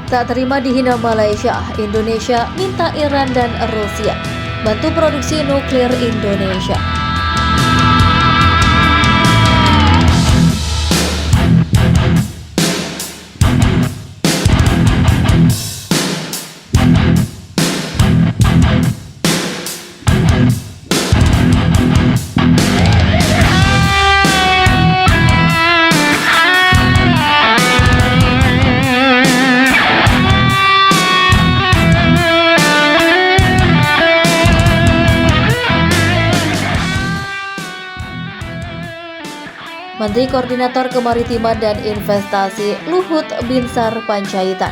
Tak terima dihina Malaysia, Indonesia minta Iran dan Rusia bantu produksi nuklir Indonesia. Menteri Koordinator Kemaritiman dan Investasi Luhut Binsar Panjaitan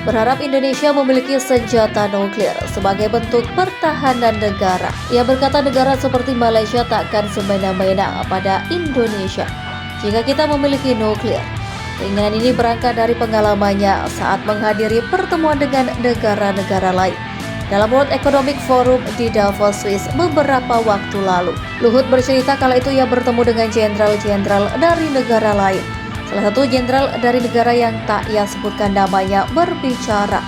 berharap Indonesia memiliki senjata nuklir sebagai bentuk pertahanan negara. Ia berkata negara seperti Malaysia takkan semena-mena pada Indonesia jika kita memiliki nuklir. Keinginan ini berangkat dari pengalamannya saat menghadiri pertemuan dengan negara-negara lain dalam World Economic Forum di Davos, Swiss beberapa waktu lalu. Luhut bercerita kala itu ia bertemu dengan jenderal-jenderal dari negara lain. Salah satu jenderal dari negara yang tak ia sebutkan namanya berbicara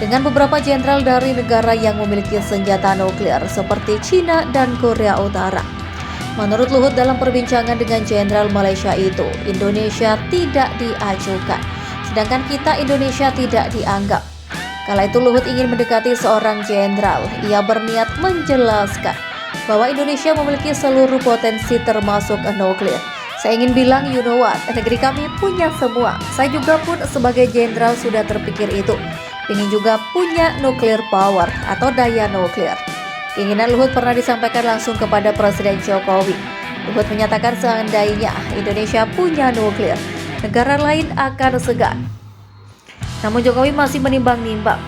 dengan beberapa jenderal dari negara yang memiliki senjata nuklir seperti China dan Korea Utara. Menurut Luhut dalam perbincangan dengan jenderal Malaysia itu, Indonesia tidak diajukan, sedangkan kita Indonesia tidak dianggap. Kala itu Luhut ingin mendekati seorang jenderal. Ia berniat menjelaskan bahwa Indonesia memiliki seluruh potensi termasuk nuklir. Saya ingin bilang, you know what, negeri kami punya semua. Saya juga pun sebagai jenderal sudah terpikir itu. Ingin juga punya nuclear power atau daya nuklir. Keinginan Luhut pernah disampaikan langsung kepada Presiden Jokowi. Luhut menyatakan seandainya Indonesia punya nuklir, negara lain akan segan. Namun Jokowi masih menimbang-nimbang.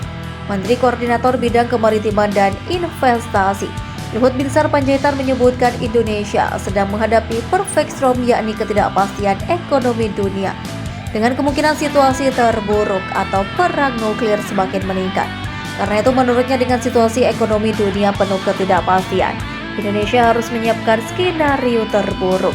Menteri Koordinator Bidang Kemaritiman dan Investasi Luhut Binsar Panjaitan menyebutkan Indonesia sedang menghadapi perfect storm, yakni ketidakpastian ekonomi dunia dengan kemungkinan situasi terburuk atau perang nuklir semakin meningkat. Karena itu menurutnya dengan situasi ekonomi dunia penuh ketidakpastian, Indonesia harus menyiapkan skenario terburuk.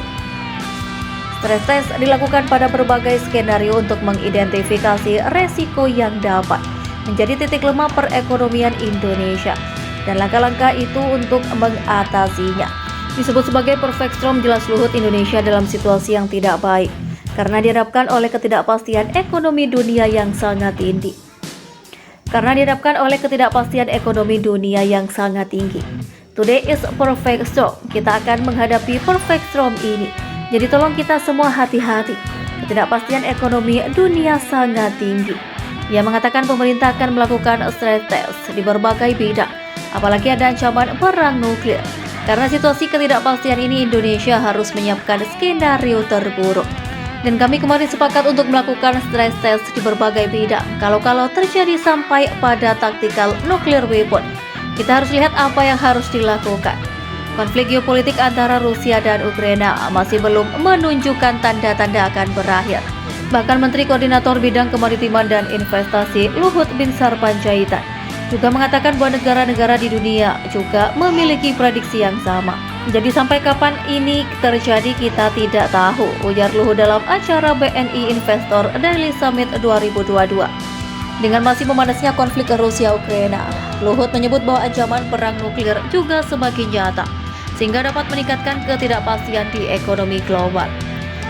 Stress test dilakukan pada berbagai skenario untuk mengidentifikasi resiko yang dapat menjadi titik lemah perekonomian Indonesia dan langkah-langkah itu untuk mengatasinya. Disebut sebagai perfect storm, jelas Luhut Indonesia dalam situasi yang tidak baik karena dihadapkan oleh ketidakpastian ekonomi dunia yang sangat tinggi. Today is perfect storm. Kita akan menghadapi perfect storm ini. Jadi tolong kita semua hati-hati. Ketidakpastian ekonomi dunia sangat tinggi. Ia mengatakan pemerintah akan melakukan stress test di berbagai bidang, apalagi ada ancaman perang nuklir. Karena situasi ketidakpastian ini, Indonesia harus menyiapkan skenario terburuk. Dan kami kemarin sepakat untuk melakukan stress test di berbagai bidang. Kalau terjadi sampai pada tactical nuclear weapon, kita harus lihat apa yang harus dilakukan. Konflik geopolitik antara Rusia dan Ukraina masih belum menunjukkan tanda-tanda akan berakhir. Bahkan Menteri Koordinator Bidang Kemaritiman dan Investasi Luhut Binsar Panjaitan juga mengatakan bahwa negara-negara di dunia juga memiliki prediksi yang sama. Jadi sampai kapan ini terjadi kita tidak tahu, ujar Luhut dalam acara BNI Investor Daily Summit 2022. Dengan masih memanasnya konflik Rusia-Ukraina, Luhut menyebut bahwa ancaman perang nuklir juga semakin nyata, sehingga dapat meningkatkan ketidakpastian di ekonomi global.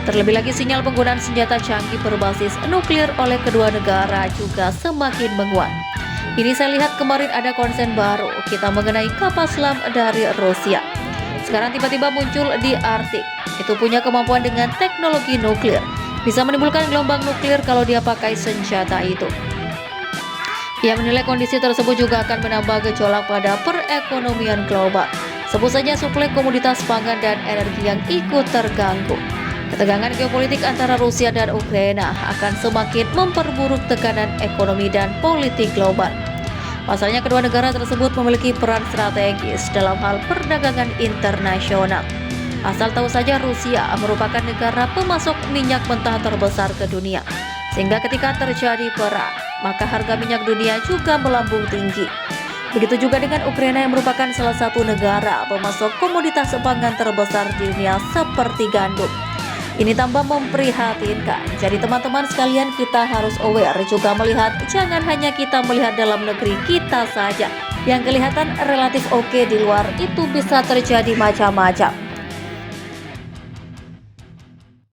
Terlebih lagi sinyal penggunaan senjata canggih berbasis nuklir oleh kedua negara juga semakin menguat. Ini saya lihat kemarin ada konsen baru kita mengenai kapal selam dari Rusia. Sekarang tiba-tiba muncul di Arktik. Itu punya kemampuan dengan teknologi nuklir. Bisa menimbulkan gelombang nuklir kalau dia pakai senjata itu. Ia menilai kondisi tersebut juga akan menambah gejolak pada perekonomian global. Sebut saja suplai komoditas pangan dan energi yang ikut terganggu. Ketegangan geopolitik antara Rusia dan Ukraina akan semakin memperburuk tekanan ekonomi dan politik global. Pasalnya kedua negara tersebut memiliki peran strategis dalam hal perdagangan internasional. Asal tahu saja Rusia merupakan negara pemasok minyak mentah terbesar ke dunia. Sehingga ketika terjadi perang, maka harga minyak dunia juga melambung tinggi. Begitu juga dengan Ukraina yang merupakan salah satu negara pemasok komoditas pangan terbesar di dunia seperti gandum. Ini tambah memprihatinkan. Jadi teman-teman sekalian, kita harus aware juga melihat, jangan hanya kita melihat dalam negeri kita saja. Yang kelihatan relatif oke di luar itu bisa terjadi macam-macam.